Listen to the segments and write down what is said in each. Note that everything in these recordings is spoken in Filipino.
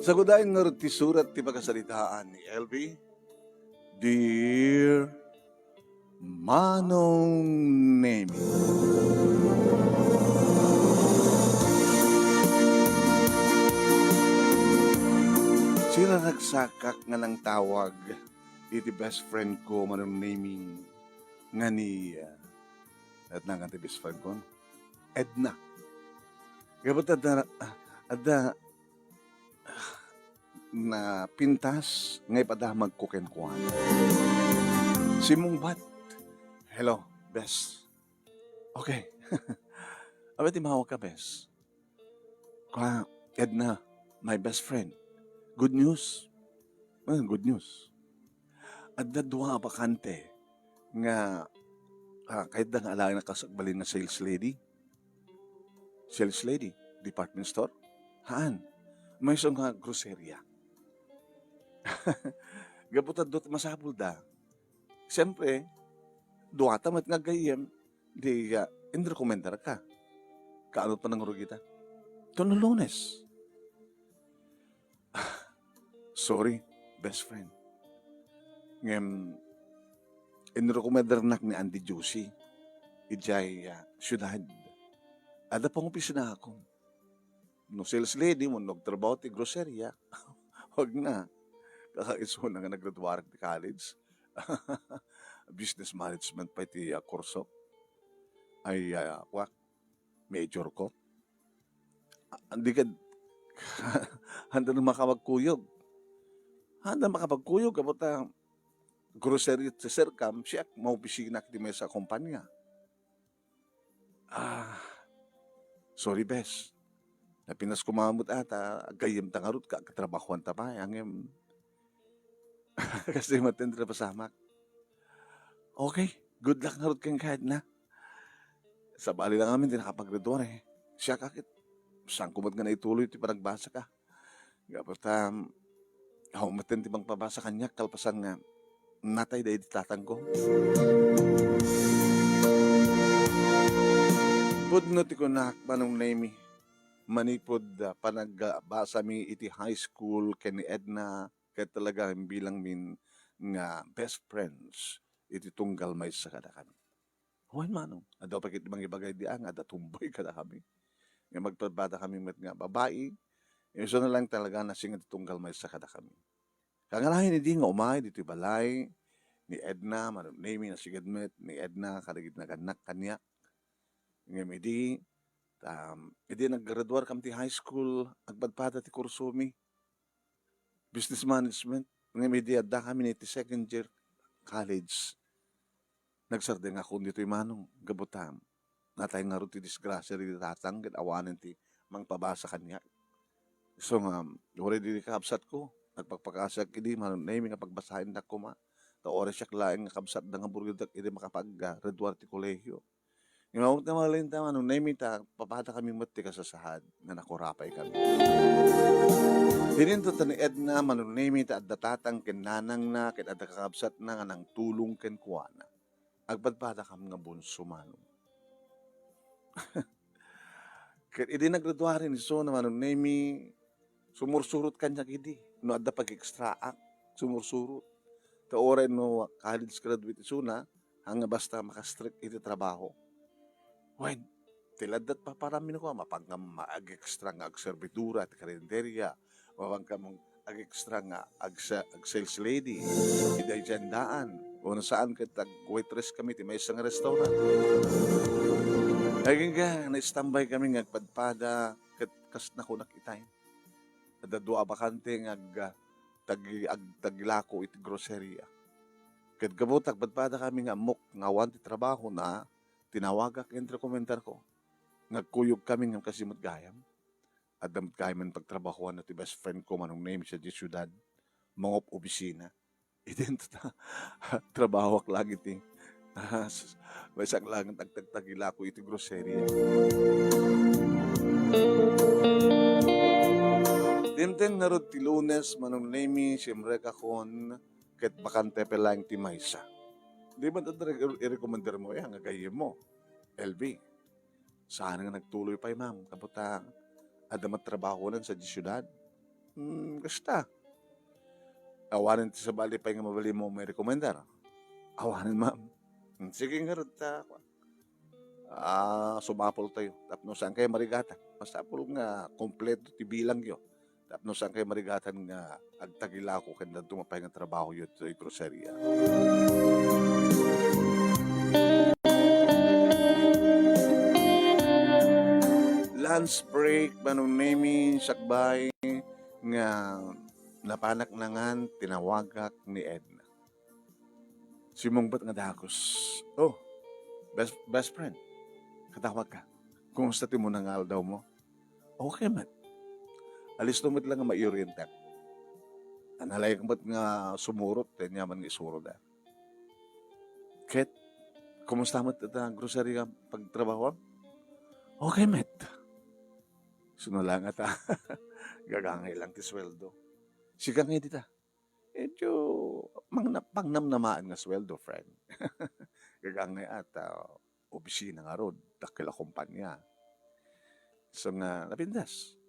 Sagudayan nga rin ti surat ti pagkasalitaan ni LB. Dear Manong Nemi, sila nagsakak nga ng tawag iti best friend ko Manong Nemi nga ni at nga ti best friend ko Edna. Kapag ada na pintas ngay padamag ko kenkuan. Simong bat. Hello, bes. Okay. Abati mahawag ka, bes. Ka, Edna, my best friend. Good news. Good news. Adda duha bakante nga kahit na nga alain na kasagbalin nga sales lady. Sales lady, department store. Haan? May isang nga groceria. Gabutan doon masabol da. Siyempre, duwata mat nga gayem, di in-recommendar ka. Kaano pa ng rugita? Ito no Lunes. Sorry, best friend. Ngem, in-recommendar nak ni Andy Juicy. Ijay syudad. Ada pang opisina ako. No sales lady mo, nagtrabaho ti groceria. Huwag na. Kakaiso na nga naggraduarag di college. Business management pa iti kurso. Ay, major ko. Hindi ka, handa na makapagkuyog. Handa makapagkuyog, kapag grocery sa Sercam, siya, maupisina kiti may sa kumpanya. Sorry, bes. Napinas kumamot ata, gayem tangarot ka, katrabahuan tapay, angem. Kasi matindra pasamak. Okay, good luck na rot kang kahit na. Sa bali lang amin, di nakapag-graduar eh. Siya kakit, saan kumad nga na ituloy, iti panagbasa ka. Kapag matindi bang pabasa kanya, kalpasan nga, natay da ititatang ko. Pudno ti ko na, Manong Nemi, manipod panagbasa mi iti high school ken ni Edna, kaya talaga bilang min nga best friends iti tunggal may sa kada kami. Huwag manong, adaw pa kiti mga ibagay di ang ada tumboy kada kami. Nga magpabada kami met nga babae, iso na lang talaga nasing iti tunggal may sa kada kami. Kangalahin hindi nga umay dito balay ni Edna, Manong Nemi na sigadmet ni Edna, karigid na ganak kanya. Ngayon hindi nag-graduar kami ti high school, agpadpada ti kursumi. Business management. Ngayon hindi adda kami ni ti second year college. Nagsarde nga kung dito manong gabutam. Natay nga rin ti disgrasya rin tatang, awanan ti mangpabasa kanya. So nga, already kakabsat ko. Nagpagpakasag hindi, Manong Nemi nga pagbasahin na ko ma. Ta oras siya klaing nga kabsat na nga buryodak, hindi makapag-graduar ti kolehyo. Yung mga malinta, Manong Nemi ta, papata kami mati kasasahad na nakurapay kami. Hininto ta ni Edna, Manong Nemi ta at datatang kinanang na, kit at kakabsat na nga ng tulong ken kuwana. Agpadpada kami nga bunso, Manong. Kit hindi naggraduarin ni so na Manong Nemi, sumursurot kanya gidi. No adda pag-extra act, sumursurot. Ta oray no college graduate iso na, hanga basta makastrict iti trabaho. When, tiladat pa parami na ko, mapangkam mag-extra nga ag-servidura at karinderya, mapangkam ag-extra nga ag-sales lady, iday jandaan, o nasaan kita waitress kami, ti may isang restaurant. Laging nga, na-standby kami nga agpadpada, kas na ko nakitay. Adadua bakante nga taglako iti groceria. Kat gabot, agpadpada kami nga mok, nga wanti trabaho na, tinawagak yung komentar ko. Nagkuyog kami ng kasimot gayam. At damit kaya man pagtrabahoan at best friend ko Manong Nemi sa di syudad. Mangop opisina. Idento na. Trabahok lagi ti. May sak lang tagtagila ko iti groceria. Dimteng narod ti Lunes, Manong Nemi, siyempre kakon, ket bakante pa lang ti Maysa. Di ba i-recommender mo yan, ngagayim mo, LB. Sana nga nagtuloy pa ma'am, kaputa, Ada matrabaho nan sa di syudad. Kasta. Awanan ti sa bali pa nga mabali mo may rekomendar. Awanan ma'am. Sige nga rin sumapol tayo. Tapno saan kayo marigatan. Masapol nga kompleto ti bilang yo. Tapno saan kayo marigatan nga agtagila ko kanda tumapay nga trabaho yun sa groceria. Lunch break, manong nemi, sakbay, nga napanak nangan, tinawagak ni Edna. Simong ba't nga dakos? Oh, best friend, katawag ka. Kumusta ti mo nangal daw mo? Okay man. Alis tumit lang nga maiorientan. Analay ka ba't nga sumurot, yaman nga isuro da. Ket, kumusta mo ita grocery ka pagtrabaho? Okay, met. Sunulang ata. Gagangay lang ti sweldo. Sigang nga dita. Medyo pangnamnamaan nga sweldo, friend. Gagangay ata opisina nga rod, dakila kumpanya. So nga, napindas.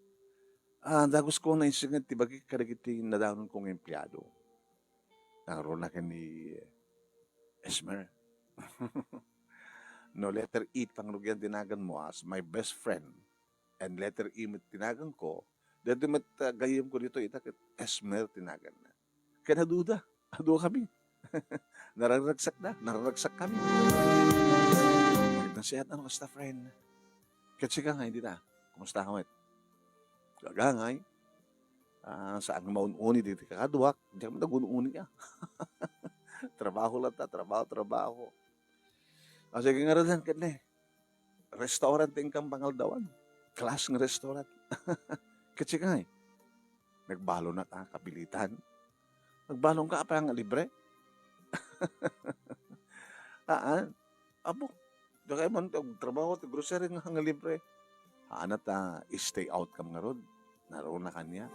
Dagos ko na isingat tibagi karigiti nadawnon kong empleyado. Nangaro na ni Esmer. No, letter E pangrugyan tinagan mo as my best friend. And letter E tinagan ko, dito gayam ko dito itakit Esmer tinagan na. Kaya naduda. Ado kami. Nararagsak kami. Nagdasiyat ano kasta friend. Kasi ka nga, hindi na. Kumusta ka met? Gagangay. Saan maununi dito kakaduwak. Diyan mo nagununi ka. Trabaho lang ta. Trabaho. Sige nga rin kan restaurant yung kang pangaldawan. Class ng restaurant. Kasi nga nagbalo na ka, kabilitan. Nagbalong ka pa ang libre. Abo, kaya man trabaho, grocery nga ang libre. Hanat stay out kam nga rod. Naroon na kanya.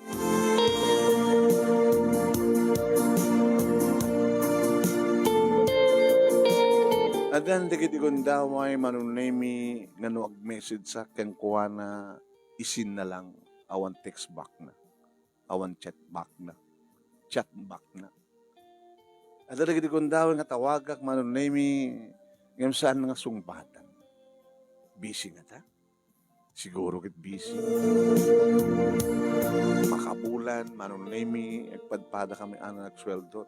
Adan dikit ikon daw ay manunemi nga no ag-message sa ken kuha na isin na lang awan text back na. Awan chat back na. Adan dikit ikon daw nga tawagak manunemi ngem saan nga sungbatan. Busy nga ta. Siguro kit busy. Makabulan, manunemi, agpadpada kami anak sweldo.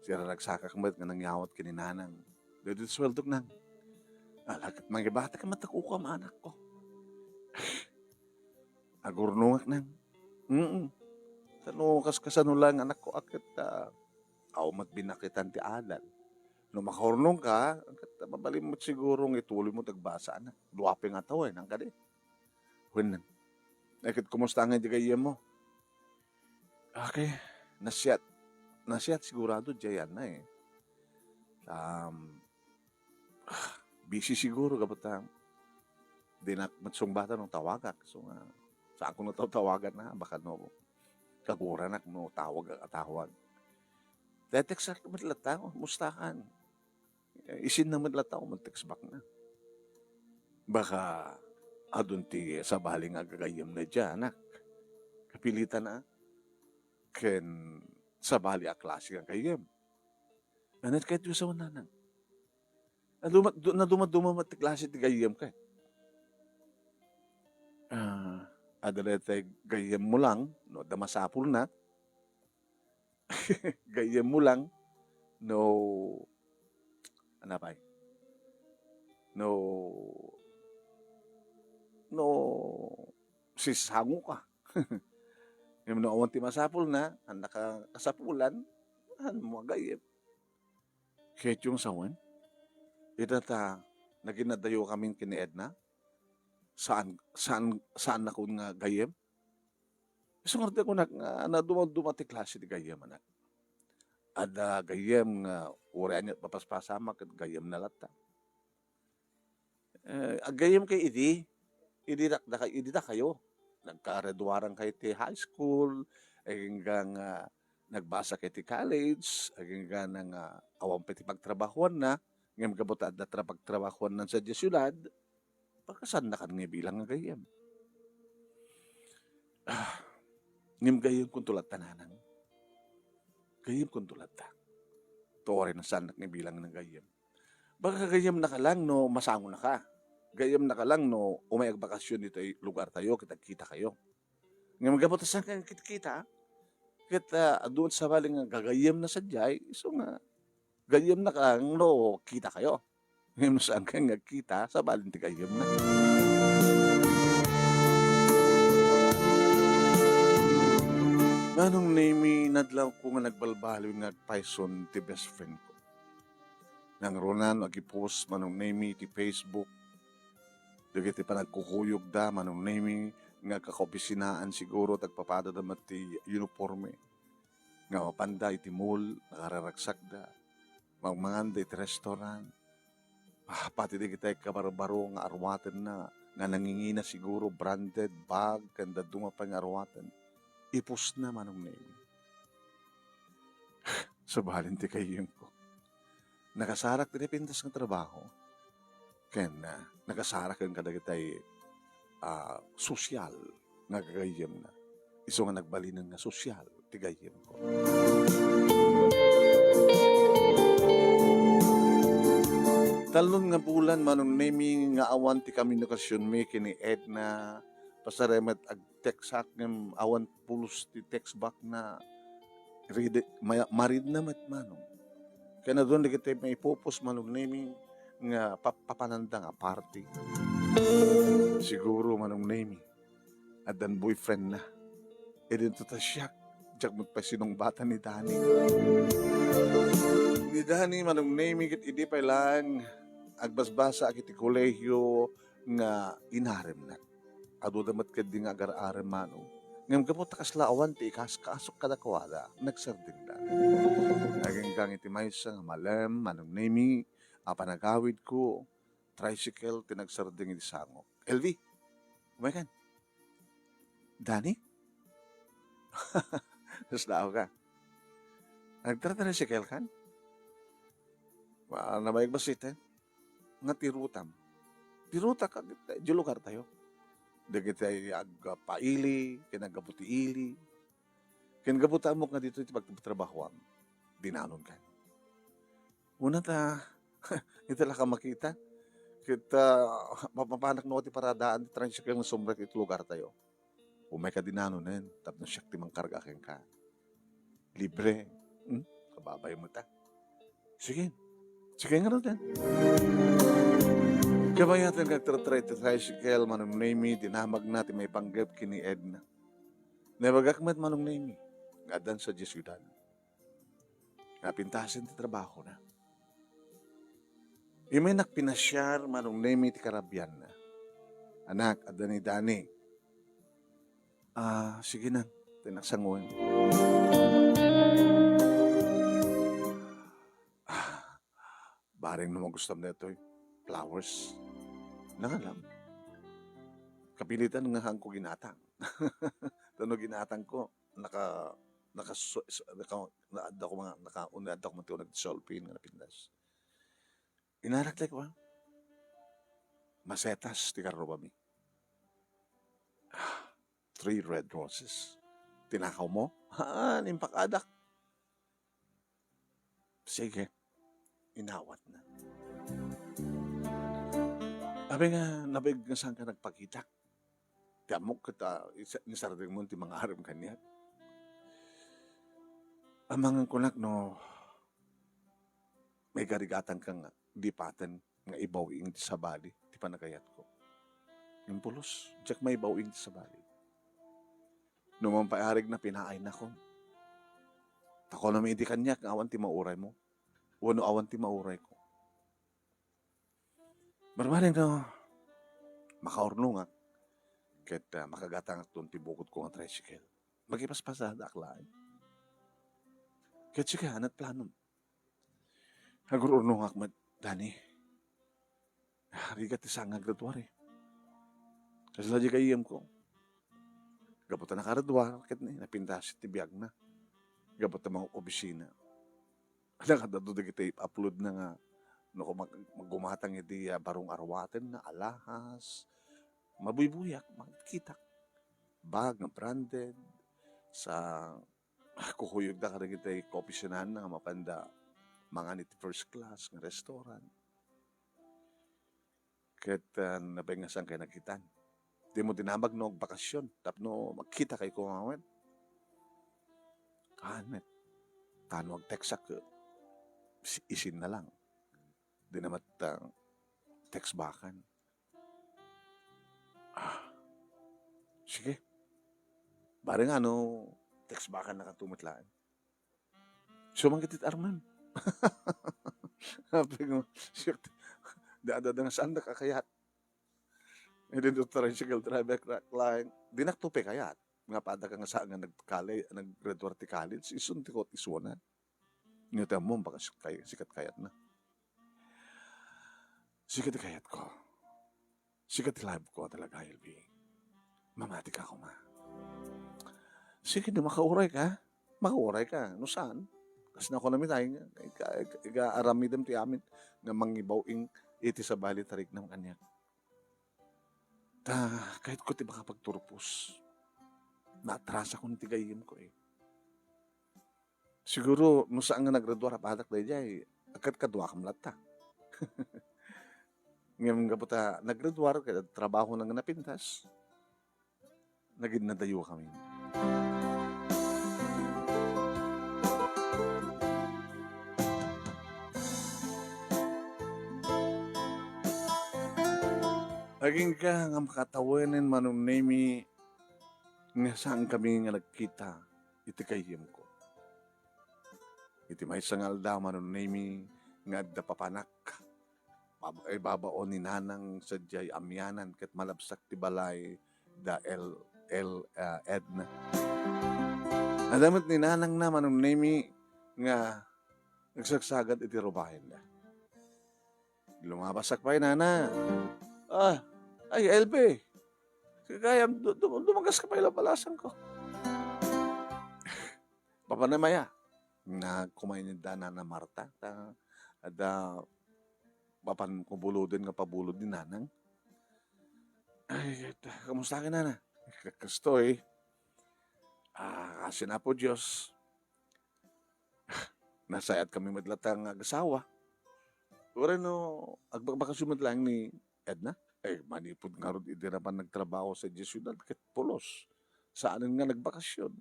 Sira nagsaka kamat nga nangyawat kininanang. Dito sweldo nang. Lagat mga bata ka matakukam anak ko. Agurnungak nang. Sanukas kasanulang anak ko akit mat binakitan ti adal. No makahurnong ka, mabalim mo siguro ituloy mo tagbasa anak. Duwapi nga tawin, ang kadi. Huwin Nakit kumusta nga di kayo mo? Okay, nasyat sigurado diyan na eh. Busy siguro kapag di na matsungbatan ng tawagan. So saan ko na tawagan na, baka no, kagura na no tawag. Text sa madlata, mustahan. Isin na madlata, mag-text back na. Baka adun ti sa baling agagayam na dyan, anak. Kapilitan na. Ken sa bali a klase ang kayam. Anat kahit yung sa wananang. Na dumaduma ti klase ti gayam ka. Adalete gayam mo lang, no, damasapul na. Gayam mo lang, no, ano pa no, sisango ka. Yung noon ti masapul na, ang nakakasapulan, mo gayam. Kahit yung sawan, naginadayo kaming kini Edna, saan ako nga gayam? Sungarte ko na dumati klase di gayam anak. Ada gayam nga uri niya papaspasama kat gayam na lata. Gayam kay idi da kayo. Nagkaredwarang kay ti high school, hanggang nagbasa kay ti college, hanggang awang piti pagtrabahuan na, ngayon kabutad na pagtrabahuan na sa syudad, pagkasan na kan nga bilang nga gayam. ngem gayem kung tulad tananan. Gayem kung tulad ta. Tuwari na sanak nga bilang ng gayem. Baka gayem na ka lang no masango na ka. Gayem na ka lang no umayag bakasyon dito ay lugar tayo, kita kayo. Ngem gabot sa kan kita. Kita doon sa baling nga gagayem na sadyay, so nga gayem na ka lang no kita kayo. Ngem saan ka nga kita sa baling ti gayem na. Manong name nadlaw ko nga nagbalbaloy nga Python ti best friend ko. Nang ronan agi-post manong name ti Facebook. Dagiti pa nagkukuyog da manong name nga kakobisinaan siguro tagpapada da ti uniforme. Nga mapanda iti mall, nakararagsak da. Magmanganda iti restaurant. Pati di kita kabarbaro nga arwaten na nga nangingina siguro branded bag kanda dunga pa nga arwaten. Ipos na manong name. Subalin ti kayo ko. Nakasarak ti pintas ng trabaho. Ken nakasarak yung kadagitay sosyal nga kagayem na. Iso nga nagbalinan nga sosyal ti gayem ko. Talon nga bulan manong name nga awan ti komunikasyon mi kini Edna pasaremet ag text ngem awan pulos ti text back na marid na met manong. Kaya na doon kita may pupos manong naming nga papananda nga party. Siguro manong naming at dan boyfriend na. E dito ta siya. Diyak magpasinong bata ni Dani. Ni Dani manong naming kit idi pa lang agbasbasa akiti kolehiyo nga inarem na. Ado damat ka di nga agar-arem manong. Ngam kapot kaslaawan ti kaasok kadakwada, nagsarding da. Naging gang iti maysa nga malem, manong nami, panagawid ko, tricycle, tinagsarding iti sangok. LV, umayan. Dani? Naslao ka. Nagtra-tricycle kan? Nabayag basitin? Nga tirutam. Tiruta ka, di lugar tayo. Dagiti agpaili, kinagabuti ili. Kinagabuta mo nga dito iti pagtrabahoan. Dinanon ka. Una ta, ito lang ka makita. Kita, mapapanak no ti paradaan, ti tricycle ng sombrek iti lugar tayo. Umay ka dinanon na yun. Tapos siyak ti mangkarga ken ka. Libre. Kababay mo ta. Sige. Sige nga rin. Kabayatan kagtatry ti tricycle manong name dinamag natin may panggap kini Edna. Nabagakmat manong name ngadan sa Jesudan. Napintasin ti trabaho na. Imay nakpinasyar manong name ti karabyan na. Anak, adan ni Dani. Sige na, tinaksanguan. Baring naman gusto na ito flowers. Nangalam. Kapilitan nga hang ko ginatang. Tano ginatang ko, naada ko mga nag-solpin nga napindas. Inarak like wa. Masetas ti karro mi. 3 red roses. Tinakaw mo? Nimpakadak. Sige. Inawat na. Sabi nga, nabig nga saan ka nagpakita. Tiamok kita, nisarding mo ti mga aram kanya. Amangan ko nak, no, may garigatan kang di paten nga ibawing ti sabali, ti panagayat ko. Yung pulos, diyak may ibawing ti sabali. Nung mampayarig na pinaay na ko. Tako na may di kanya, awan ti mauray mo. Wano awan ti mauray ko. Marmaling na makaurnungan ket makagatang at ti bukod ko ang tricycle. Magipaspasan aklain. Ket siya anat planom. Nagururnungak mat Dani. Rigat ti sangag datwari. Kasi lagi kayem ko. Gabutan na karadwar ket ni napintasit ti biag na. Gabutan mga opisina. Nakadado da kita upload na nga no kung maggumatang iti barong arwaten na alahas, mabuybuyak, magkita. bag nga branded sa kukuyog na kada kita kopisyonan nga mapanda mga niti first class nga restaurant. Ket nabengasan kay nakitan. Di mo dinamag no bakasyon tapno magkita kay kumawen. Kanet tanwag teksak isin na lang. Di namat text bakan. Sige. Bari nga no text bakan nakatumatlaan. Sumangkitit arman. Sabi ko, shit, da nga saan na kakayat. And then the tricycle driver client, dinaktupe kayat. Nga pada ka nga saan nga nag-graduate college, isunti ko isuna. Ngita mo, baka sikat kayat na. Sikat kayat ko. Sikat live ko talaga, LB. Mamati ka ko ma. Sige, di makauray ka. Makauray ka. No saan? Kasi na ako namin tayo nga, aramidam ti amin nga mangibawing iti sa bali tarik ng kanya. Kahit ko ti baka pagturpos, naatrasa ko ng tigayim ko eh. Siguro, no saan nga nagradwara patak na jay, agad kadwa kam lata. Ngayon nga po nagradwara, kaya trabaho nang napintas, naging nadayo kami. Aging ka nga makatawanin manong nemi nga saan kami nga nagkita iti kayim ko. Iti may sangal da manong nemi nga da papanak. Ay babaon ni nanang sadyay amyanan ket malabsak ti balay da Edna. Adamot ni nanang na manong nemi nga nagsagsagad iti rubahin da. Lumabasak pa nana. Ay, LB. Kaya dumagas ka pa ilang palasan ko. Papanamaya. Na kumain da na Marta. Papan kubulodin nga pabulod ni nanang. Ay, kamusta ka nana? Kastoy. Kasi na po Diyos. Nasayat kami madlatang agasawa. Ura no, agbakasyon lang ni Edna. Ay, manipod nga ron hindi naman nagtrabaho sa Jesuit ket pulos. Saan nga nagbakasyon?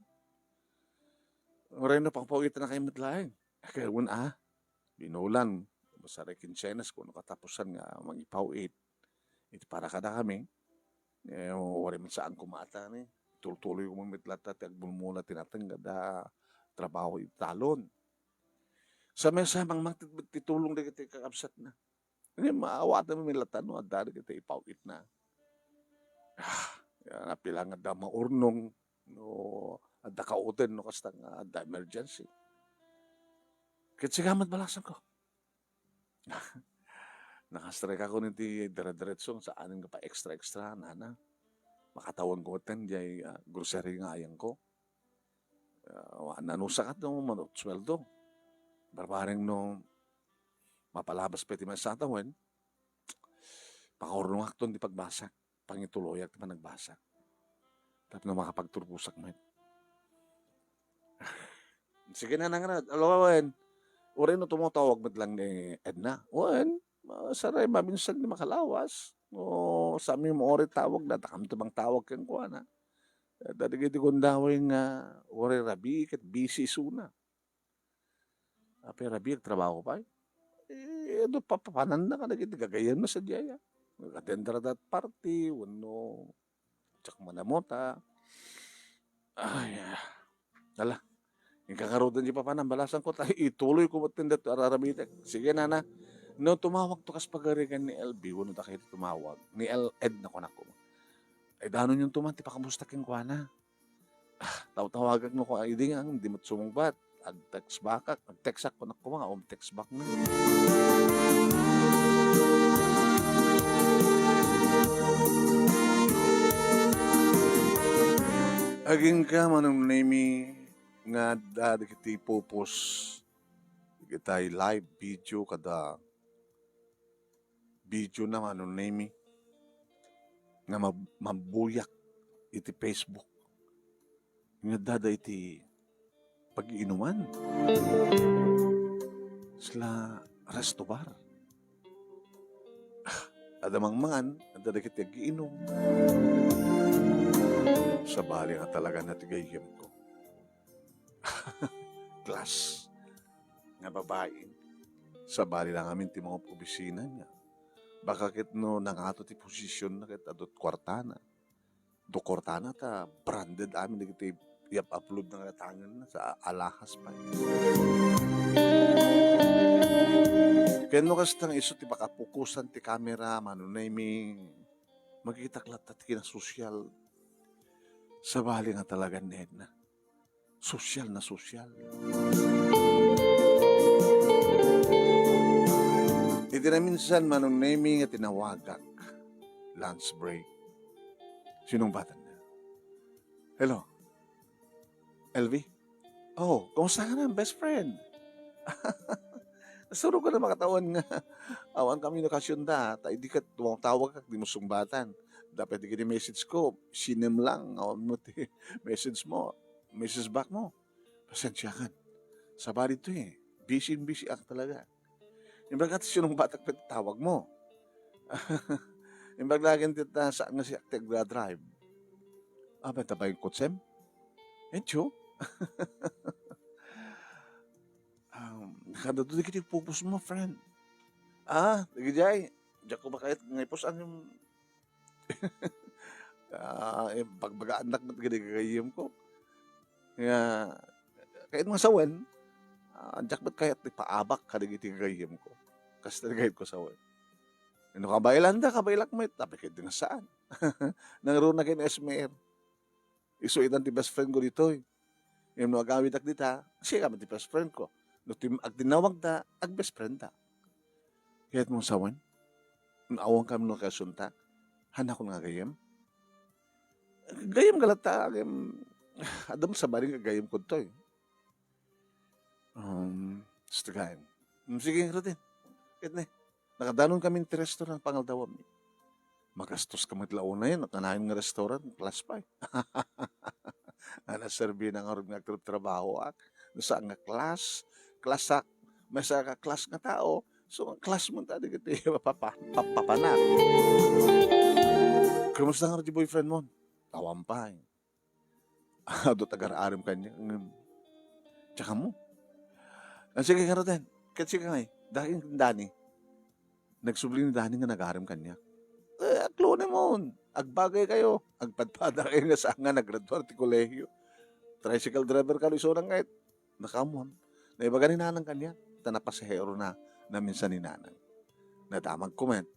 Ura no, pangpawitan na kayo matlaing. Kaya binulan. Basta rekinsenas kung katapusan nga mangipawit. Ito para kada kami. Ura man saan kumata ni. Tuloy ko mamitlata at agbulmula tinatangga da trabaho italon. Sa mesa mang titulong na kita kakabsat na. Hindi maawatan mo milatan no, at dali kita ipawit na. Napilang at da maurnong, no, at da kauten, no, kasta nga at da emergency. Katsigamat balasan ko. Nakastrike ako niti dire-diretsong sa aning ka pa extra, nana. Makatawag ko iten, di grocery nga ayang ko. Nanusakat no, manot sweldo. Barbareng no, mapalabas pwede man sa tawin, pakaurong akton di pagbasak, pangituloyak di pa nagbasak. Tapos na makapagturpusak mo. Sige na nga, alawain, uri no tumutawag mo lang ni Edna. Wen, saray, maminsan di makalawas. O sa amin mo ori tawag na, takam tumang tawag kang kuha na. Dadigay di kundawin nga, ori rabi, kat busy suna. Pero rabi, trabaho pa do papanan na ka nagigagayan na sa diyaya. Attendra that party, wano, tsak manamota. Ay, dala. Yung kakaroon di papanan, balasan ko tayo, ituloy ko matinda to araramitek. Sige nana, no tumawag to kas pagarigan ni LB, wano ta kayo tumawag, ni Ed na ko na ko. Ay danon yung tuman, ti pakamustakin ko na. Tawagan mo ko, ay di nga, hindi mo sumungbat. Text back, text ako na ko mga text back na. Aging ka manong nemi nga dadi kiti pupos kitay live video kada video na manong nemi nga mabuyak iti Facebook. Nga dada iti pag-iinuman. Sila resto bar. Adamang man, dada kiti ag-iinom. Sa bali nga talaga natigayim ko. Class nga babae. Sa bali lang amin ti mga opisina niya. Baka kit no nangato ti posisyon na kit adot kwartana. Do kwartana ta branded amin na kiti i-upload na tangan na sa alahas pa. Kaya no kastang iso ti baka pukusan ti kamera manunay mi magkita klat at kinasosyal. Sa bali nga talaga need na. Sosyal na sosyal. Iti na minsan manong naming at tinawagak. Lunch break. Sinong bata na? Hello? LV? Oh, kumusta ka na? Best friend? Nasuro ko na makatawan nga. Awan kami nakasyon da. Di ka tumawag ka, di mo sumbatan. Dapat di ka message ko. Sinem lang. Awan mo ti message mo. Message back mo. Pasensya kan. Sa bali to eh. Busy ako talaga. Yung bagat sinong batak tawag mo. Yung baglagan tita sa nga si Active Drive. Ba tabay yung kutsem? Encho? Kada doon dikit yung pupus mo, friend. Nagijay. Diyak ko ba kahit ngaypos yung pagbagaan nak mat gagayim ko. Kaya kahit mga sawen, diyak ba't kahit paabak kadigiti gagayim ko. Kasi talaga ko sawen. Ano kabaylan da, kabaylak mo, tapi kahit din saan. Nangaroon na kayo ng SMR. Isuitan ti best friend ko dito eh. Yung nagawid ak dita, siya ka ti best friend ko. Ag tinawag da, ag best friend da. Kahit mong sawan, awang kami no kasunta, hana ko nga gayam. Gayam galata, adam sa baring gayam ko to eh. Stagayan. Sige nga rin. Kahit na, nakadanon kami ti restaurant, pangaldawam. Magastos ka matlaon na yun, nakanahin nga restaurant, plus 5. Naserbi na nga rin nga trabaho ak. Sa nga class ak, may sa ka class nga tao, so ang class mo tadi kiti papanak. Kumusta nga rin boyfriend mo? Tawampay. Do tagar-arim kanya. Tsaka mo. Sige nga rin. Kasi nga dahil Dani, nagsubli ni Dani nga nag-arim kanya. Aklone mo, agbagay kayo, agpadpada kayo nga sa nga naggraduar ti kolehiyo. Tricycle driver ka iso na ngayon, nakamon. Naibaga ni nanang kanya, tanapasahero na minsan ni nanang. Nadamag comment.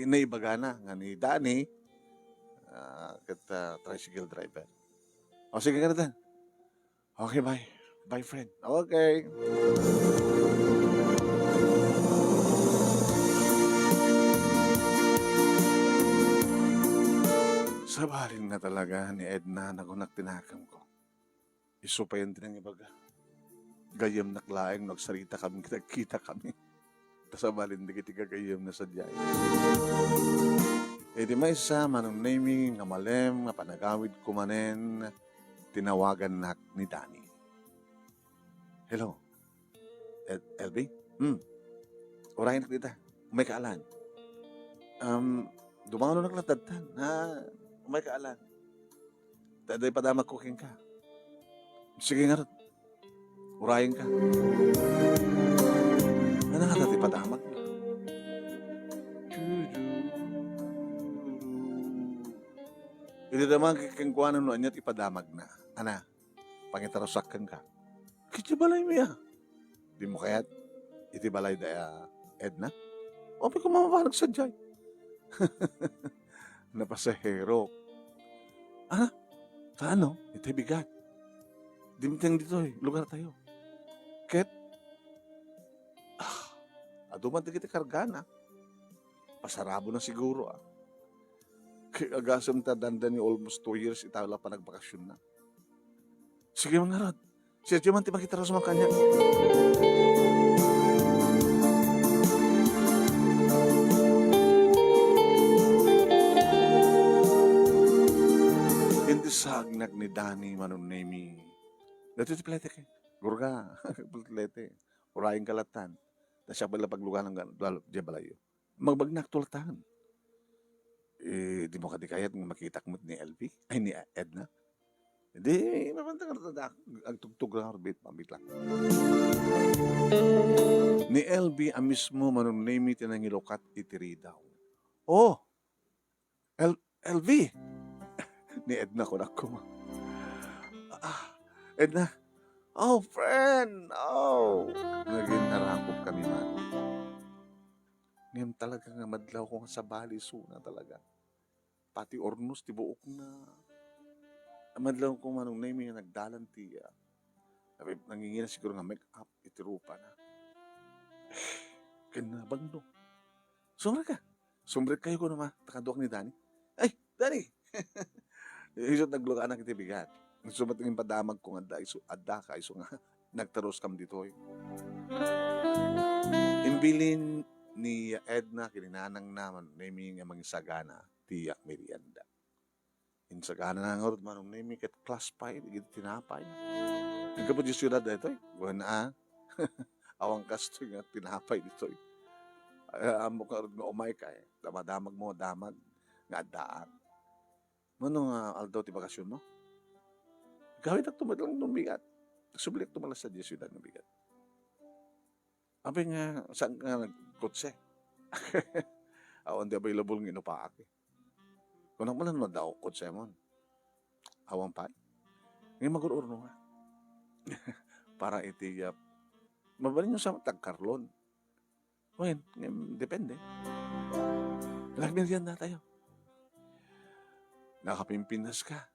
Naibaga na nga ni Danny, tricycle driver. O sige ka na. Okay, bye. Bye, friend. Okay. Sabalin na talaga ni Edna nagunak tinakam ko. Iso pa yun din ang ibaga. Gayam naklaeng nagsarita kami, kita kami. Sabalin di kiti gayam na sadyay. Di may isa manong naming nga malem nga panagawid kumanen tinawagan nak ni Danny. Hello? LB? Orahin na kita. May kaalan. Dumano naklatadtan. May kaalan. Taday padamag cooking ka. Sige nga rin. Urahin ka. Ano nga dati padamag na? Hindi naman kikingkuanan no anyat ipadamag na. Ana, pangitarasakan ka. Kiti balay mo ya. Di mo kaya't iti balay da Edna? O may kumamanag sa jay. Napasahero. Sa ano? Ito bigat. Dimitang dito lugar tayo. Ket, aduman di kita kargana. Pasarabo na siguro Kaya agasam ta dandan ni almost 2 years itala pa nagbakasyon na. Sige mga rod. Siya man ti makita sa mga kanya. iti sagnak ni Dani manunemi. Dati ti plete ke. Gurga. Plete. Uraing kalatan. Da siya bala paglugan ng di balayo. Magbagnak tulatan. Di mo kadikayat nga makita mo ni LV. Ay ni Edna. Hindi, mabanta ka na ang tugtog lang orbit, mabit lang. Ni LB ang mismo manunemi tinangilokat itiri daw. Oh, LV! Ni Edna ko na ko. Edna, oh, friend! Oh! Naging narakop kami man. Ngayon talaga nga madlaw ko nga sa bali suna talaga. Pati ornos, ti buok na. Madlaw ko manong name nga nagdalan ti. Nangingina siguro nga make up, itirupa na. Kinabang no. Sumre ka. Sumre kayo ko naman. Takaduak ni Dani. Ay, Dani! Isot nagluka na kiti bigat. Sumatingin padamag kong adda ka. Iso nga, nagtaros kam dito. Imbilin ni Edna, kininanang naman, naming nga mangisagana, tiyak merienda. Insagana na nga manong naming kat class 5, tinapay. Nagkapod yung siyudad dito buwan awang kasto nga tinapay dito amo ka nga umay ka damadamag mo damag nga daan. Mano nga aldaw ti bakasyon mo? Gawin ak tumadlang ng bigat. Sublik tumalas sa siyudad ng bigat. Abi nga, saan nga nagkotse? Awan di available ng inupaak eh. Kung naman na daw kotse mo, awang pa. Ngayon mag-urno nga. Para iti, mabalin nyo sa tagkarlon. Well, depende. Nagmerienda tayo. Nakapimpinas ka.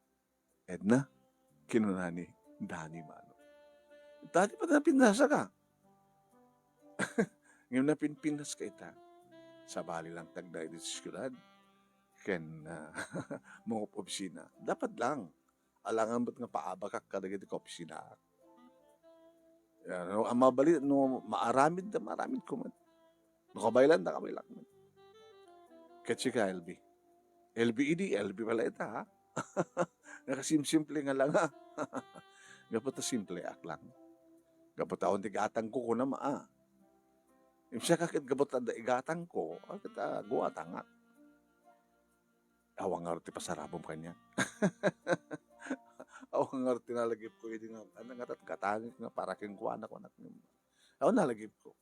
Edna, kinunani, Dani mano. Dati pa na pinasa ka. Ngayon na pinpinas ka ita. Sa bali lang tagday di sikulan. Ken mga opisina. Dapat lang. Alangan ba't nga paabakak ka na ka opisina. No, ang mabali, no, maaramid ko man. No, kabaylan na kabaylan man. Ketsi ka, LB. LB pala ita, ha? Nakasimple nga lang, ha? Gapot na simple ak lang. Gapot taon tigatang ko na maa. Im siya kakit gapot na igatang ko, akit guwatang ak. Awang nga ti pasarabong kanya. Awang nga tinalagip ko, hindi nga, nga katangit nga para keng kuwana ko anak niyo. Awang nalagip ko.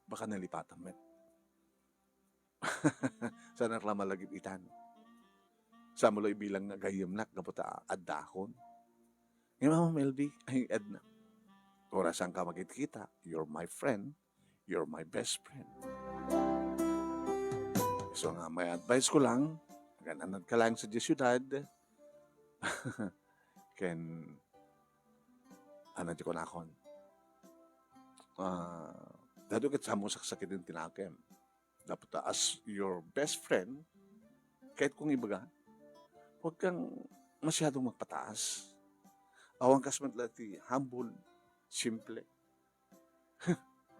Baka nalipatan men. Sana lang malagip itan. Sa mulo ibilang nga gayam nak, gapot adahon. Ngayon Mama Melby, ay Edna. Orasan ka magkita, you're my friend, you're my best friend. So nga, may advice ko lang, gananad ka lang sa siyudad, ken, ano di ko nakon. Dado kat sa mo sakit din tinakem. Dapat as your best friend, kahit kung ibaga, huwag kang masyadong magpataas. Awang kasmatlati, humble, simple.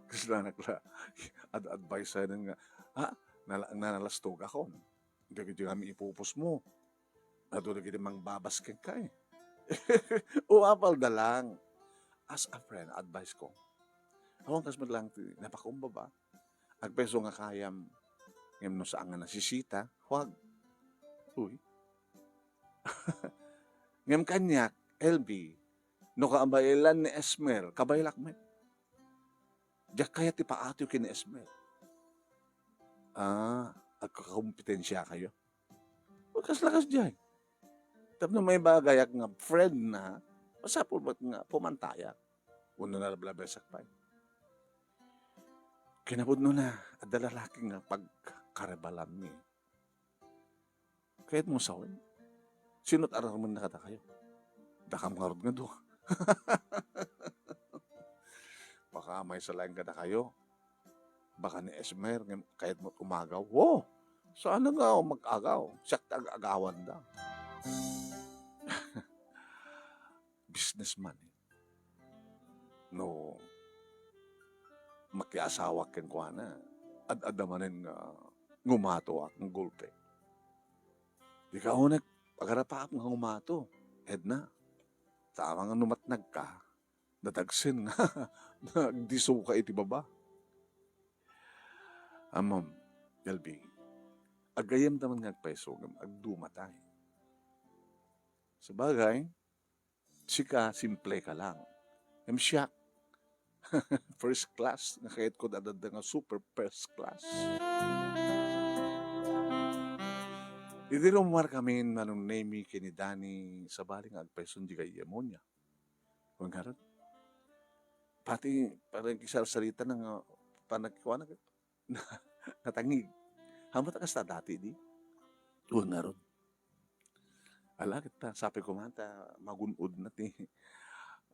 Kasi lang nakla, advice sa nga, nanalastog ako. Hindi ko kami ipupos mo. Ato na kita mang babaskin ka eh. Uapal na lang. As a friend, advice ko. Awang kasmatlang, napakaumba ba? Agpeso nga kayam, ngayon no saan nga nasisita, huwag. Uy. Ngayon kanyak, LB, no kaabayilan ni Esmer, kabaylak met. Diyak kaya ti paatyo kini Esmer. Agkakakompetensya kayo. Lakas-lakas dyan. Tapos may bagayak nga friend na, pasapul ba't nga pumantaya. Uno na lablabesak pa. Kinabud no na, at dalalaki nga pagkarabalam ni. Kahit mo sawin, sinot araman na kata kayo. Dakam karod nga doon. Baka may salain ka na kayo. Baka ni Esmer, kahit mo umagaw. Wow! Saan na nga mag-agaw? Siyak tag-agawan da. Businessman. No, makiasawa ken ko na. Ad-adamanin nga ngumato ak ng gulpe. Di ka unak, pagharapap nga ngumato. Edna, tama nga numatnag ka, natagsin nga, nagdiso ka iti baba. Amam, Elbi, agayam naman nga agpaisogam, agdumatay. Sa bagay, sika, simple ka lang. Siya, first class, nakahit ko dadad nga super first class. Hindi rumar kami manong name kini Dani sa baling agpeson di kay Yamonya. Kung karon, pati parang kisar-sarita ng panagkuha na natangig. Hamat ka sa dati di? Kung karon. Ala kita, sabi ko mata, magunod na ti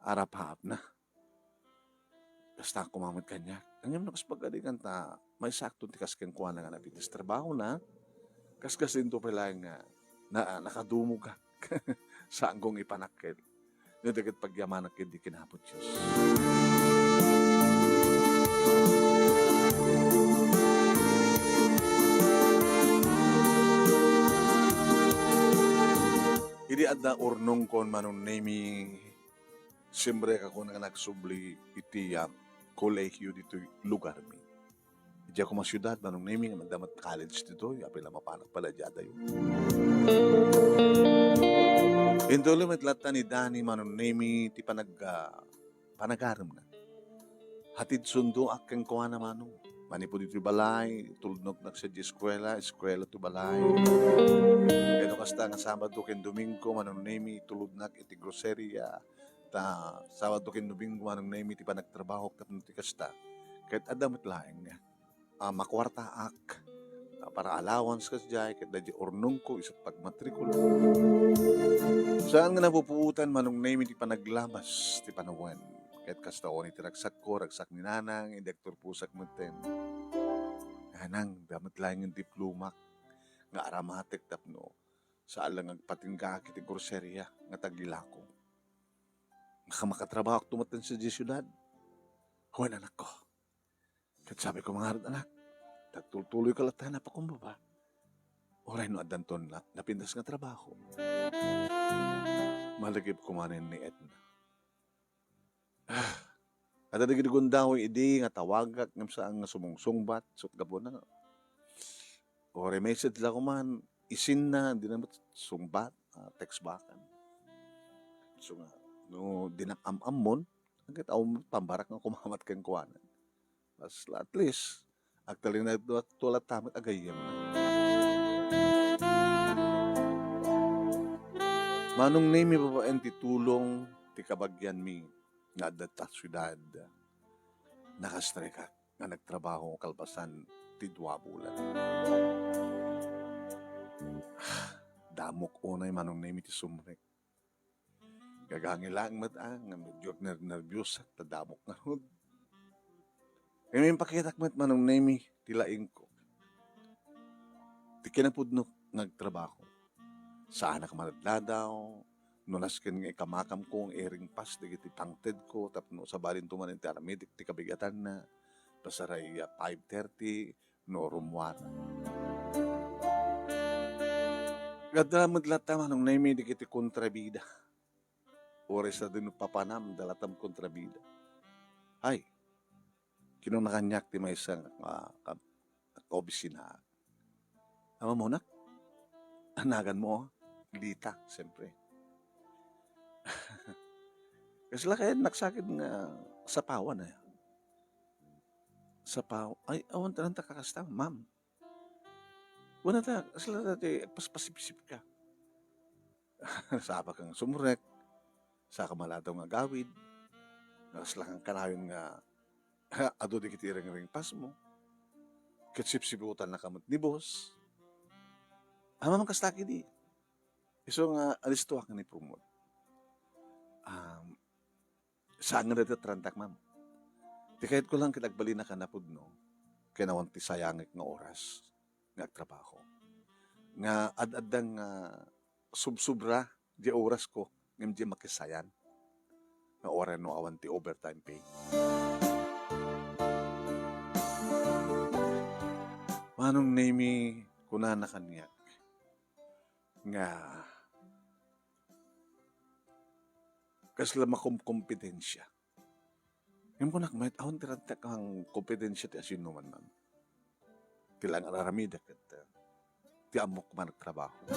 arap-hap na. Basta kumamit kanya. Ang yung nakaspagalingan ta, may sakto ti kasken kuha na nga napitis. Trabaho na, kaskas din to pala nga na nakadumo ka sa anggong ipanakil. Yung dagat pagyamanak hindi kinapot Diyos. Hindi adda urnong kon manong nami siyempre ako na nagsubli iti kolehiyo dito lugar mi. Diya ko masyudad manong nami nga magdamat college dito, apil na mapanak pala diya dayo. Indolo met lata ni Dani manong nami ti panagaram na. Hatid sundo aking kuha na manong. Manipo dito balay, tulnog sa eskwela to balay. Kaya kasta nga Sabado ken Domingo manong nami tuludnak iti groceria. Ta Sabado ken Domingo manong nami ti panagtrabaho tapno ti kasta. Kahit adamot laeng nga. Makwarta ak para allowance kas jay ket dadya ornong ko isang pagmatrikula. Saan nga napupuutan manong name ti panaglamas ti panawan. Ket kasta o ni tiragsak ko, ragsak ni nanang, indektor pusak meten. Nanang, damat lang yung diplomak nga aramatek tapno sa alang agpatingga kiti groceria nga tagilako. Makatrabaho tumatan sa syudad. Huwag anak ko. Ket sabi ko mga anak, tagtuloy ka latan na pa kumbaba. Oray no adanton na napindas nga trabaho. Malagip kumanin ni Edna. At nagigundang idi nga tawagak ng saan nga sumungsungbat sut gabon na. Oray message lang kuman isin na hindi na sungbat text bakan. So nga no dinakam-am mon agad pambarak nga kumamat ken kuanan. At least agtalin na tulat tamat agayem na. Manong name pa ti tulong ti kabagyan mi nga adda syudad nakastreka nga nagtrabaho kalpasan ti 2 bulan. Damok unay manong name ti sumrek. Gagangilang matang nga medyo nervyos at tadamok nga hud. Kaya may pakitak manong name ti laing ko. Ti kinapudno nagtrabaho. Saan ka maladladaw, nunas ken nga ikamakam ko ang airing pass, digiti pangted ko, tapno sa balin tumanin ti aramedic, ti kabigatan na, pasaray 5:30, no rumwana. Gadamad lata manong naimi digiti kontrabida. Ores na din papanam, dalatam kontrabida. Ay, kinong nakanyak ti may isang obisina. Ama mo na? Anagan mo, Lita, siyempre. Kasi lang kaya nagsakit nga sa pawan na. Sa pawan, ay, awan ta lang kakasta, ma'am. Wala ta, kasi lang dati, paspasip-sip ka. Saba kang sumurek, sa kamaladaw nga gawid, kasi lang kang kanayon nga, ado di kitiring-ring pas mo, kitsip-siputan na kamot ni boss. Mamang kastaki di. So nga, alisto ako ni promote. Saan nga dito trantak, ma'am? Di kahit ko lang kitagbali na kanapod, no? Kaya nawan ti sayangik nga oras nga trabaho. Nga ad-adang subsubra di oras ko ngam di makisayan. Nga oras no awan ti overtime pay. Manong name kunan na kanyak nga kasla kompetensya. Ngayon ko nakmayat, ahon tiranta kang kompetensya ti asin naman man. Kailangan aramida kat ti amok man nagtrabaho.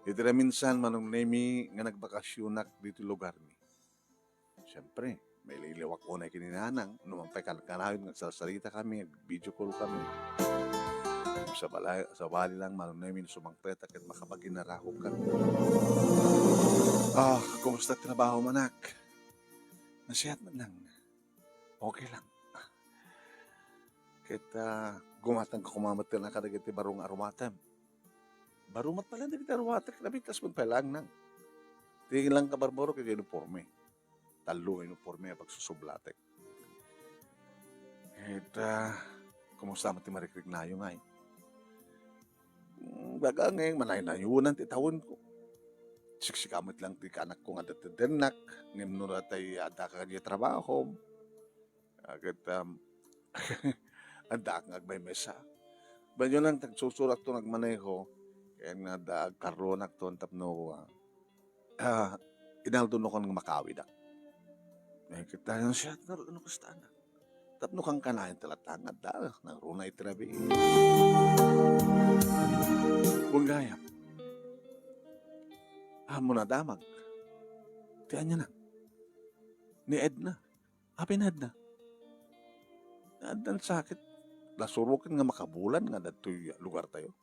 Iti na minsan manong nemi nga nagbakasyonak dito lugar ni. Siyempre, may liliwak ko na kininanang. Numampay kanakanayon nga salsalita kami, video call kami. Sa bali lang manong nemi sumangpet at makapaginarako kami. Kumusta trabaho manak? Nasiyat man lang. Okay lang. Kita gumatang kumamat na kadagiti barong arumatam. Barumat pala na kita arumatam. Nabitas magpalang nang. Tingin lang kabarboro kaya uniforme. Talo uniforme pagsusublatek. Kita kumusta mati marikrik na yung ay. Baga ngayon manay-nayunan ti tawon ko. Siksikamit lang ti kanak ko nga datidenak. Ngayon nura tayo ada ka kanya trabaho. Agad anda kang agbay mesa. Banyo lang tagsusurat to nagmaneho. Kaya nga daag karonak to ang tapno. Inaldo no kang makawid. Kita yung siya, ano kusta na? Tapno kang kanayan talatangad da. Nagruna itirabi. Bunggaya. Mo na damag. Tiyan niya na. Ni Edna. Happy na Edna. Edna sakit. Lasurukin nga makabulan nga dato'y lugar tayo.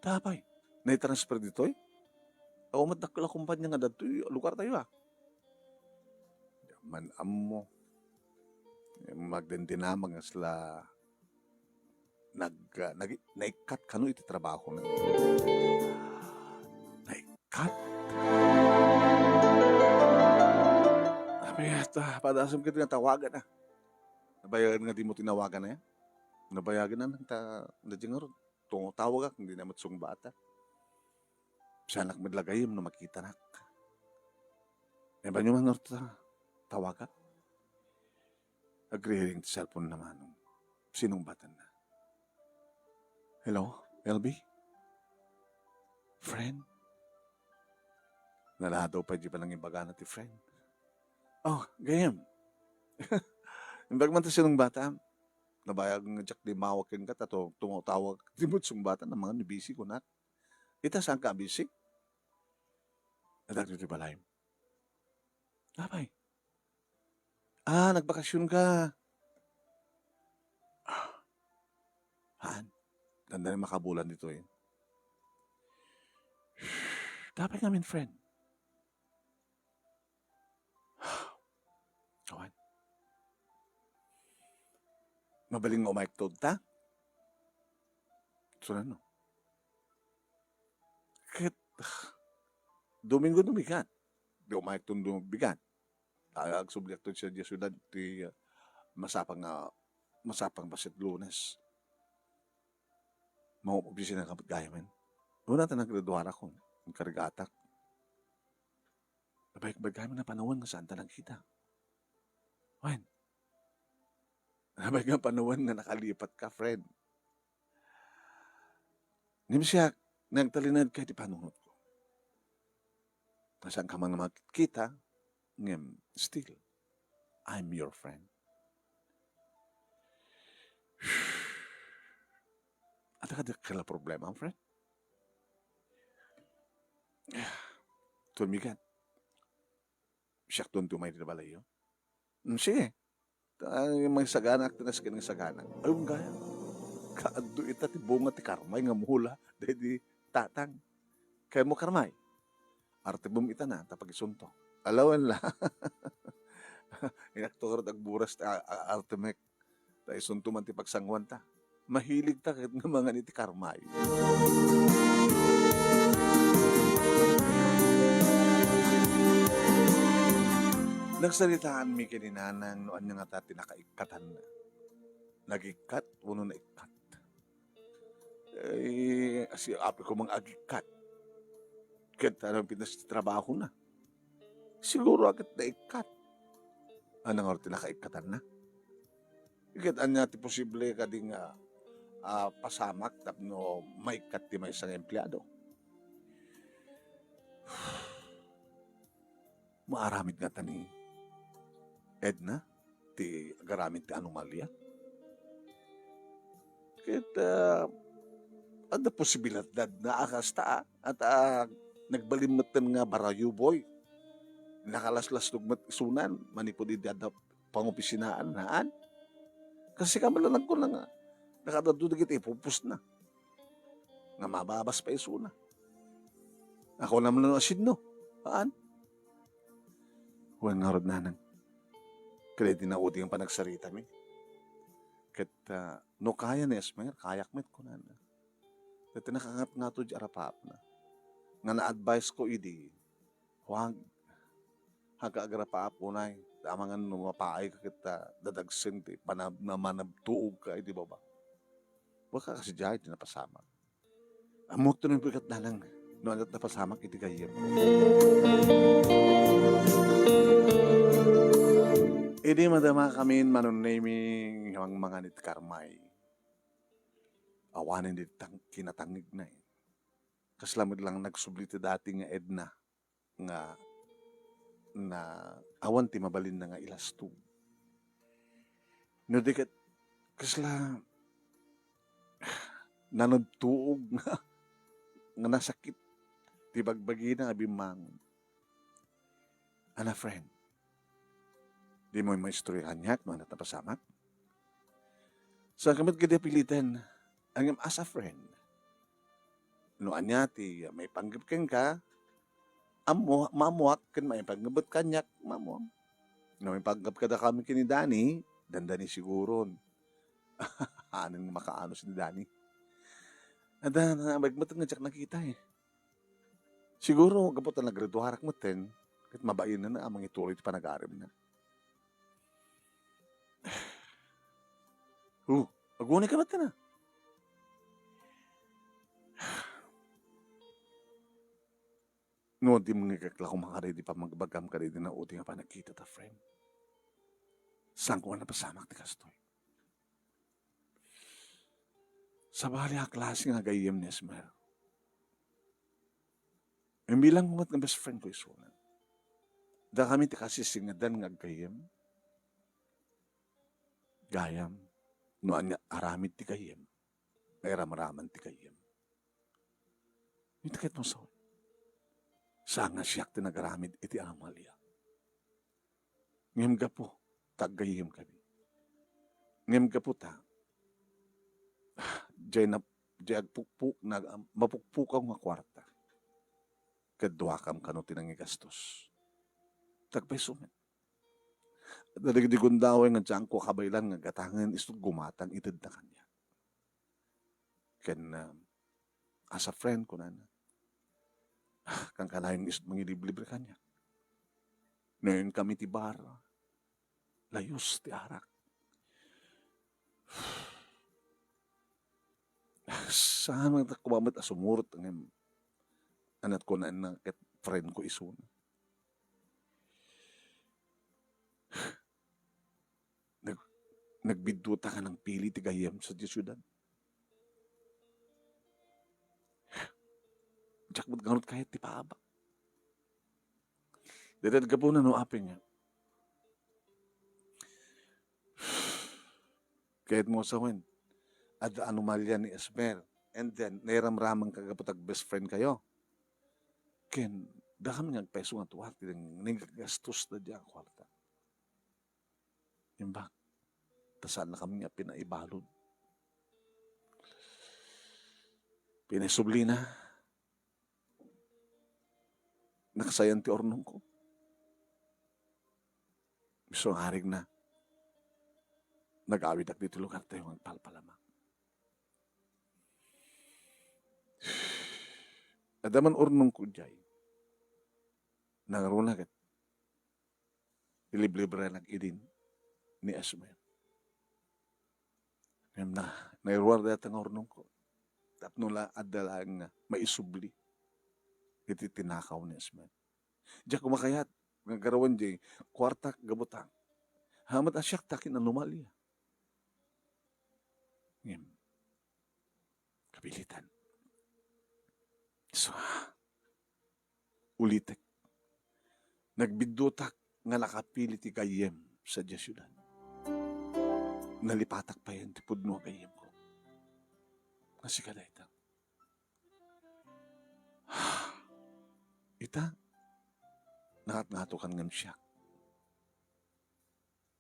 Tapay. Na-transfer dito'y. Ako madakla kumpanya nga dato'y lugar tayo Man amo. Magdendinamag nga sila naikat kano iti trabaho na. Naikat. Sabi ata, padasam kita nga tawagan na. Nabayagan nga di mo tinawagan na yan. Nabayagan na nang nadyan nga ron. Tawag ako, hindi na matsong bata. Siya anak madlagayim na makita nak. E ba nyo mga tawagan? Agree-ring ti cellphone naman. Sinong bata na? Hello, LB? Friend? Naladaw pa di pa nang ibaga na ti friend. Oh, gayam. Imbag man ta sinong bata, nabayag nga jak di mawakin ka, tato tumatawag, di mo sumbatan ng mga nibisi ko na. Ita saan ka busy? Nadag di balay. Abay. Nagbakasyon ka. Haan? Ganda na makabulan dito eh. Dapat namin friend. Kawan. Mabaling nga umayiktod ta? So ano? Kahit Domingo dumigan. Di umayiktod dumigan. Agsubliktod siya di syudad ti masapang basit Lunes. Mauubisi na kapag gaya men. Doon natin naggraduara ko. Ang karigatak. Nabayag-bagay mo na panahon nga saan talang kita. Wen. Nabayag nga panahon nga nakalipat ka, friend. Hindi siya nagtalinad kahit ipanunod ko. Nasaan ka man na makikita, ngem, still, I'm your friend. At kala problema, friend? Tumigan. Siyak doon tumay na balay yun. Sige. May saganak, tinas ka ng saganak. Ayun gaya. Kaado ita ti bunga ti karmay nga mula. Dahil di tatang. Kaya mo karmay. Arte bum ita na, tapag isunto. Alawan la. Inaktor agburas ta arte mek. Ta isunto man ti pagsangwan ta. Mahilig ta kahit nga mga niti karmay. Nagsalitaan mi kininanang noan nga ta tinakaikatan na. Nagikat, uno na ikat. Asi api ko mga agikat. Kahit anong trabaho na. Siguro agad na ikat. Anong oras tinakaikatan na? Kahit anya ti posible ka ding pasamak tapno maikat ti may isang empleyado. Maaramid nga tani Edna, ti agaramid ti anomalya. Kita ada posibilidad na akasta at nagbalimatan nga barayo boy. Nakalaslas lugmat isunan, manipod di ada pangopisinaan naan. Kasi kamalanag ko na nga, nakadadudag iti ipupus na. Nga mababas pa isuna. Ako naman na asin no. Paan? Huwag nga rod nanang. Kaya di na uting ang panagsarita mi. Kat no kaya na esmer, kayak met ko na. Kat nakakangat nga to di arapap na. Nga na-advise ko idi, huwag hagaagrapaap ko na tama nga no mapaay ka kita dadagsin ti namanabtuog ka, di ba ba? Huwag ka kasi dyan, di napasama. Amok to nung bigat na lang, no alat napasama iti gayem. Idi madama kami manunaming ang mga nit karmay. Awanin di kinatangig na eh. Kaslamid lang nagsubliti dati nga Edna nga na awan ti mabalin na nga ilasto. No di kat kasla nanagtuog nga nasakit ti bagbagi na abimangon. Ana friend, di mo yung maistoryahan niyak no anak na pasamak? Sa kamit kada pilitan, ang as a friend, no anya ti may panggapken ka, mamuak kan may panggabot kanyak, mamuak. No may panggap kada kami kini Dani, dandani siguro. Anong makaano si Dani? At magmatang nga tsak nakita eh. Siguro, kapot na nagreduharak mo ten, kahit mabayin na amang ituloy ti panag-arim na. Aguni ka ba't na? No, di mo nga kakla kung makaredy pa magbagam ka rin na uti nga pa nagkita ta, friend. Saan ko na pasamak ti kastoy? Sa bali ha klase nga gayem ni Esmer. Yung bilang ko nga best friend ko isunan. Da kami ti kasi singadan nga gayem. Gayam. No anya aramid ti gayem. Ay ramaraman ti gayem. Ito kahit mo sa saan nga siyak ti nagaramid iti amalya. Ngem gapo, taggayem kami. Ngem gapo ta, Diyag pukpuk, mapukpukaw nga kwarta. Kadwakam kano tinangigastos. Tagpay sumet. Dadigdigon daw nga dyan ko kabaylan nga gatangan isto gumatan itid na kanya. Ken as a friend ko na kang kalayang isto mangiliblibre kanya. Ngayon kami ti bar, layos ti arak. Saan mga kumamat asumurot ang anat ko na ket friend ko isun. Nagbiduta ka ng pili ti gayem sa syudad. Diyak ba't ganot kahit ti paaba. Dadad ka po na no aping nga. Kahit mo sa wen, at anomalya ni Esmer, and then nairamramang kagapatag best friend kayo. Ken, daham nga peso nga tuwat, nagagastos na diya kwarta. Yung bak, tasaan na kami nga pinaibalod. Pinaisubli na. Nakasayan ti ornong ko. Gusto nga harig na. Nag-awid ak dito lugar tayo ang palpalamak. Adaman ornong ko dyan. Nangaruna kat. Iliblibre nag-idin ni Esmer. Ngayon na, nairuwar dati ang ornong ko. Tapno la adalang maisubli. Iti tinakaw ni Esmer. Diyak kumakayat. Nagkarawan di, kwartak gabutang. Hamat asyak takin anomalya. Ngayon, kabilitan. So, Ulitek, nagbidutak nga nakapili ti gayem sa diya syudad. Nalipatak pa yan ti pudno gayem ko. Nga si kada ita. Ita, nakat-ngatukan ngam siya.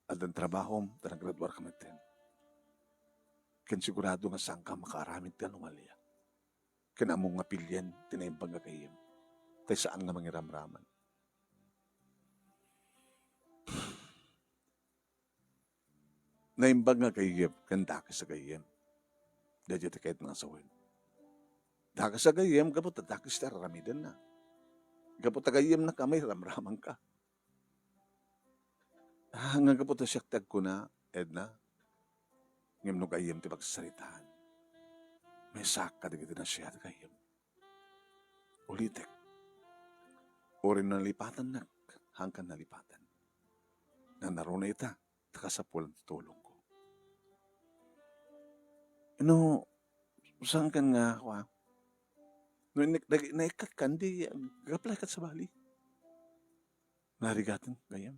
At ang trabaho, tanagradwar ka matin. Ken sigurado nga saan ka makaaramid ka numalya. Ken among nga pilyen, tinaimbang nga gayem. Tay saan nga mangiramraman. Naimbang nga gayem, ken dakas sa gayem. Dadya ti kahit nga sawin. Dakas sa gayem, gabot at dakas ta ramidan na. Gabot ta gayem na kamay, ramraman ka. Nga gabot na siyaktag ko na, Edna, ngem no gayem ti pagsasaritaan. May saka digiti na siya ti gayem. Ulitek. Orin na nalipatan na, hangkan nalipatan. Na naruna ita, takasapulan ti tulong ko. No, saan kan nga ako ha? No, naikat kan, di gaplay kat sa bali. Narigatin, gayam.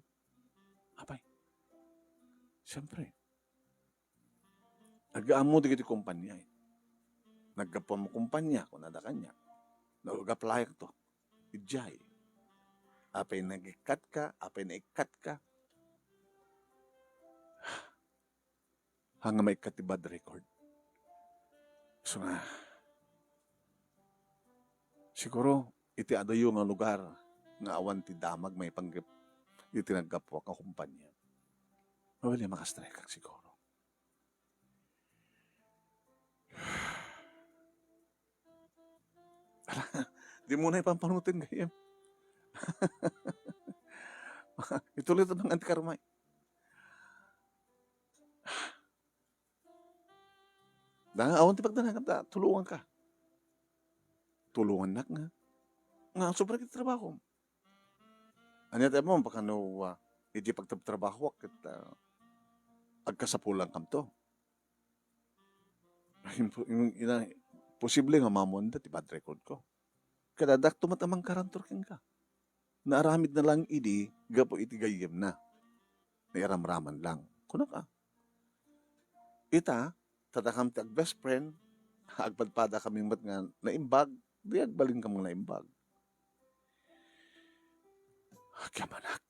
Apay. Siyempre. Nag-aamo di kiti kumpanya eh. Naggapo mo kumpanya, kung nada kanya. Nag-apply to. Ijay. Apay nag-ikat ka, apay naikat ka. Hanga may ikat ti bad record. So nga, siguro, iti adayo nga lugar nga awan ti damag may panggap iti naggapo ka kumpanya. Mawali makastrike kang siguro. Di mo na ipampanutin gayam. Ituloy ito ng antikarmay. Dahil awan ti pagdanagam ta, tulungan ka. Tulungan nak nga. Nga, sobrang kita trabaho. Anya tayo mo, baka no, hindi pagtrabaho, kita agkasapulang kam to. Posible nga mamonda, ti bad record ko. Kadadak tumatamang karantor ka. Naaramid na lang idi, gapo iti gayem na. Nairamraman lang. Kuna ka. Ita, tatakam ti ag best friend, agpadpada kaming mat nga naimbag, di agbalin ka mga naimbag. Kamanak,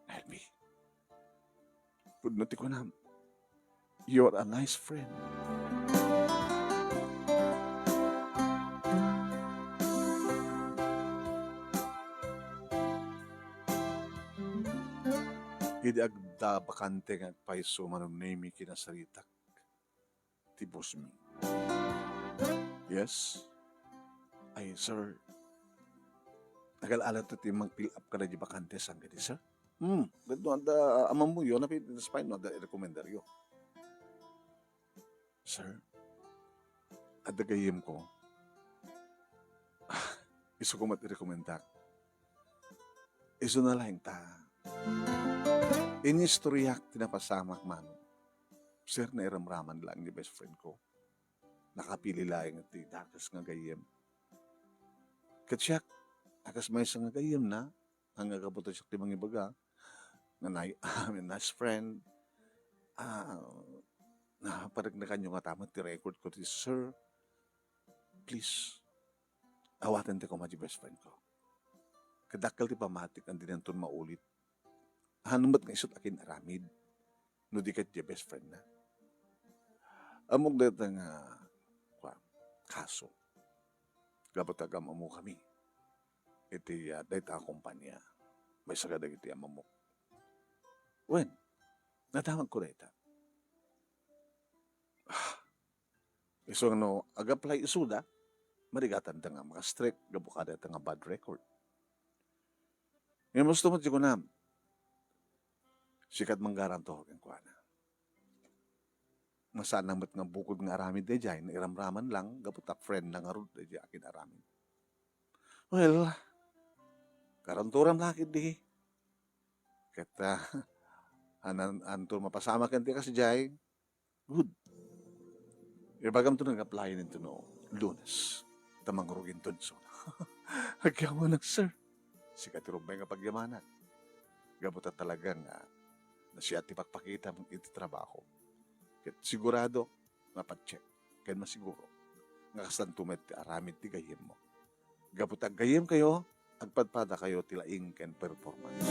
help me. Pudnuti ko na, you're a nice friend. Hindi agda bakante nga paiso manong name kinasaritak. Tibos mi. Yes? Ay, sir. Nag-alala to ti mag-fill up ka na di bakante sang gani, sir? Dito, amam mo yun, napit na spine, no, i-recomendaryo. Sir, adagayim ko, iso ko mat-i-recommendak. Iso na lang ta. Inistoryak tinapasamak man. Sir, nairamraman lang ni best friend ko. Nakapili lang at dakas nga gayem. Katsyak, akas may isang nga gayem na, ang nagabuto siya timang ibaga, nga nice friend, naparagnakan yung atamat ti record ko ti sir, please, awatan ti ko ma di best friend ko. Kadakal ti pamatik ang dinanton maulit. Hanumat nga isot akin aramid, no di kat di best friend na. Amog dito nga, kaso, gabot-agam amo kami. Iti dayta kumpanya, may sagadag iti amamok. Wen, natawag ko dayta. Iso no,ag-apply isuda, marigatan ta nga mga strict, gabukada ta nga bad record. Ngayon gusto mo di ko na, sikat manggaranto kang kuana. Masanang mat nga bukod nga aramid de jay, na iramraman lang, gaputak friend lang arod de jay akin aramid. Well, karanturam lakid di. Kata, anto mapasama kanti kasi jay, good. Ibagam to nag-apply nito no, Lunes. Tamang rugin to so. Agyaman lang, sir. sikat rumbay nga pagyamanan. Gabuta talaga nga na siya ti pagpakita mong iti trabaho. Ket sigurado mapacheck. Ken masiguro nga kasantumet ti aramid ti gayem mo. Gabuta gayem kayo, agpadpada kayo ti laing ken performance.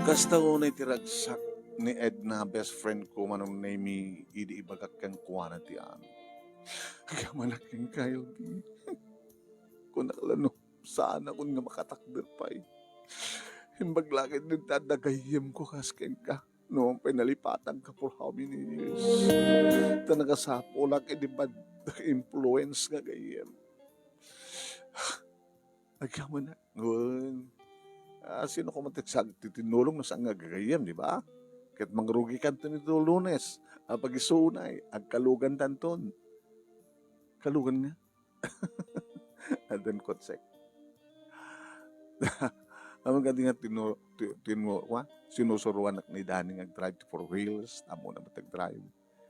Kasta unay ti ragsak ni Edna, best friend ko manong name idi ibagak kang kuwana ti amin. Kamalaking kayo di. Kung nakalano, saan ako nga makatakder pa eh. Himbag lakid ng dadagayim ko kasken ka. Noong pinalipatan ka for how many years. Tanagasapo lang bad influence nga gayem. Agyaman na. Ngun. Sino ko matigsag titinulong na saan nga gagayem, di ba? Kahit mangrugi ka ito nito Lunes. Pag-isunay, agkalugan tanton. Kalugan nga. Adan kotsek. Amang gadi nga sinusuruan ni Danny nag-drive to 4 wheels. Amo na matag-drive.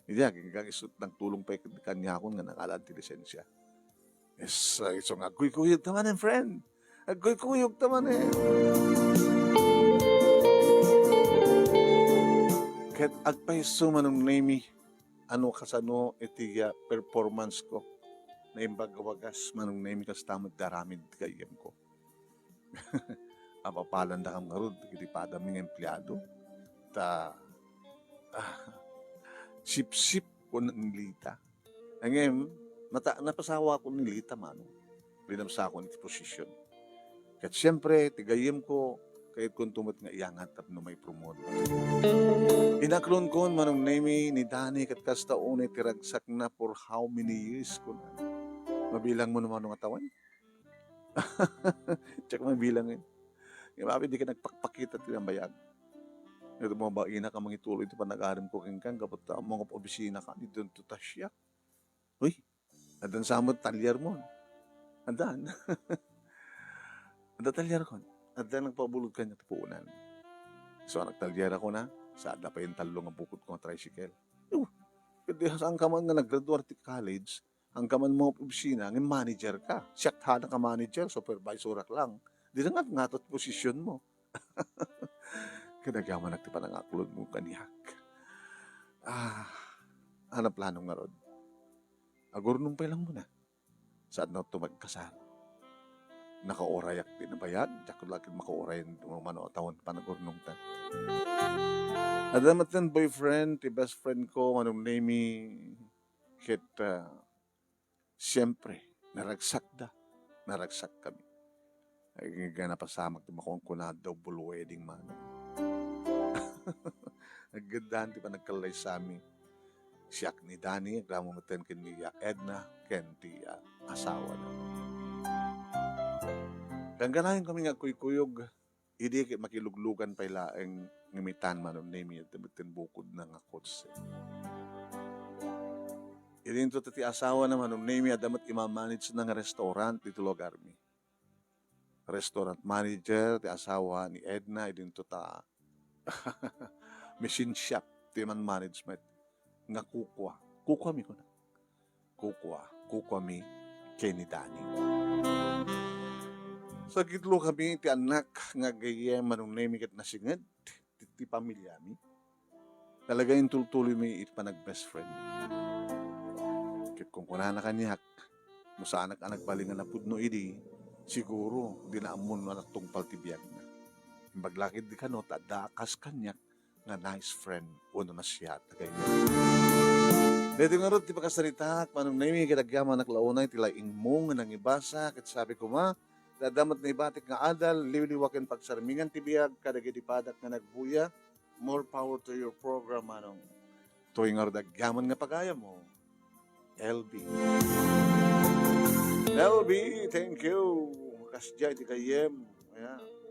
Hindi, kaya isut ng tulong pa kanya ako nga nakalaan ti lisensya. Yes, so nga, agoy-kuyog taman friend. Agoy-kuyog taman Kahit agpaiso manong name ano kasano iti performance ko na imbagawagas manong name kas tamad daramid kayem ko. Apapalan da kang ngarod, iti padaming empleyado. Sip-sip ko ng lita. Ngayon, napasawa ko ng lita mano. Linamsa ko ng posisyon. Kahit siyempre, tigayim ko, kahit kung tumat nga iyangat at no may promote. Inaklon ko manong name ni Danny kat kasta unay tiragsak na for how many years ko na. Mabilang mo naman ng atawan? Check mabilang yun. Mabi di ka nagpakpakita tinambayag. Ito mga baina ka mangituloy ito pa nag-arim ko kang kapot mga obisina ka dito to tasya. Uy, adan samot talyar mo. Adan. Adan talyar ko. Adan nagpabulod ka niya tipuunan. So nagtalyar ako na. Sada pa yung talong ang bukod ko ng tricycle. Kasi saan ka man nga nag-graduate college, ang kaman mo obisina, ng manager ka. Siyak na ka manager, supervisor lang. Di na nga at posisyon mo. Kinagaman nagtipa ng aklod mo kaniyak. Ano plano nga rod? Agurnong pa lang muna. Saan na ito magkasal? Nakaorayak din na bayad. Diyak ko lagi makaoray yung manotawan pa nagurnong tan. Adamat ng boyfriend, ti best friend ko, manong name kit siyempre, naragsak kami. Ay nga napasamak ti makong kuna double wedding man. Naggandahan ti pa nagkalay sa amin. Siyak ni Danny, agramamatan ken ni Edna, ken ti asawa na. Kangganahin kami nga kuy-kuyog, hindi makiluglugan pa ilaeng ngimitan manon name yun, tibitin bukod na nga kotse. Irinto ti asawa naman ng name damat imamanage ng restaurant dito lugar mi. Restaurant manager, ti asawa ni Edna, irinto ta machine shop, ti man management, nga kukwa mi ko na. Kukwa mi, Kenny Danny. Sa gitlo kami, ti anak, nga gayem, manong name kat nasingad, ti pamilya mi. Talaga yung tuloy mi, iti pa nag-best friend mi. Kit kung kuna na kanyak, no sa anak-anak balingan na pudno idi, siguro, di na amon na tungpal tibiyag na. Imbaglakid di ka no, tadakas kanyak, nga nice friend, uno na siya, tagay niya. Dito nga rin, di pa kasarita, manong naimi, kitagyaman naklaunay, tilaing mo nga nang ibasa, kat sabi ko ma, dadamat na ibatik nga adal, liwliwakin pagsarmingan tibiyag, kadagitipadak nga nagbuya, more power to your program, manong tuwing nga dagyaman nga pagaya mo. LB, thank you. Kasjay, di kayem. Ayan.